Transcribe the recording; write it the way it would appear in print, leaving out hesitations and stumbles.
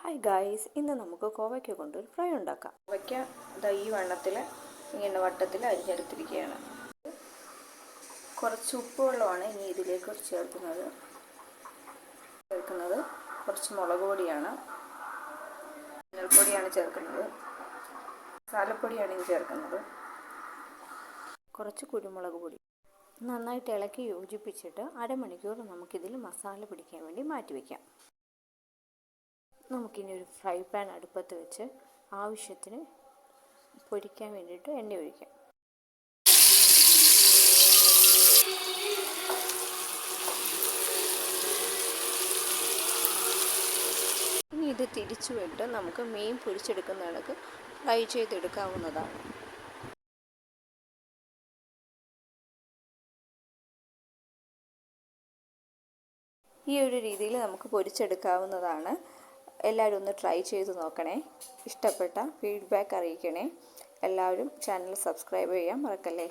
Hi guys, ഇന്ന് നമുക്ക് കോവയ്ക്ക കൊണ്ടൊരു ഫ്രൈ ഉണ്ടാക്കാം. കോവയ്ക്ക ഈ വണ്ണത്തിൽ ഇങ്ങനെ വട്ടത്തിൽ അരിഞ്ഞെടുത്തിരിക്കുകയാണ്. കുറച്ച് ഉപ്പുവെള്ളമാണ് ഇനി ഇതിലേക്ക് ചേർക്കുന്നത്. കുറച്ച് മുളക് പൊടിയാണ്, മഞ്ഞൾപ്പൊടിയാണ് ചേർക്കുന്നത്, മസാലപ്പൊടിയാണ് ഇനി ചേർക്കുന്നത്, കുറച്ച് കുരുമുളക് പൊടി. നന്നായിട്ട് ഇളക്കി യോജിപ്പിച്ചിട്ട് അരമണിക്കൂർ നമുക്കിതിൽ മസാല പിടിക്കാൻ വേണ്ടി മാറ്റി വയ്ക്കാം. നമുക്കിനി ഒരു ഫ്രൈ പാൻ അടുപ്പത്ത് വെച്ച് ആവശ്യത്തിന് പൊരിക്കാൻ വേണ്ടിയിട്ട് എണ്ണ ഒഴിക്കാം. ഇനി ഇത് തിരിച്ചു വിട്ട് നമുക്ക് മീൻ പൊരിച്ചെടുക്കുന്ന കണക്ക് ഫ്രൈ ചെയ്തെടുക്കാവുന്നതാണ്. ഈ ഒരു രീതിയിൽ നമുക്ക് പൊരിച്ചെടുക്കാവുന്നതാണ്. എല്ലാവരും ഒന്ന് ട്രൈ ചെയ്ത് നോക്കണേ. ഇഷ്ടപ്പെട്ട ഫീഡ്ബാക്ക് അറിയിക്കണേ. എല്ലാവരും ചാനൽ സബ്സ്ക്രൈബ് ചെയ്യാൻ മറക്കല്ലേ.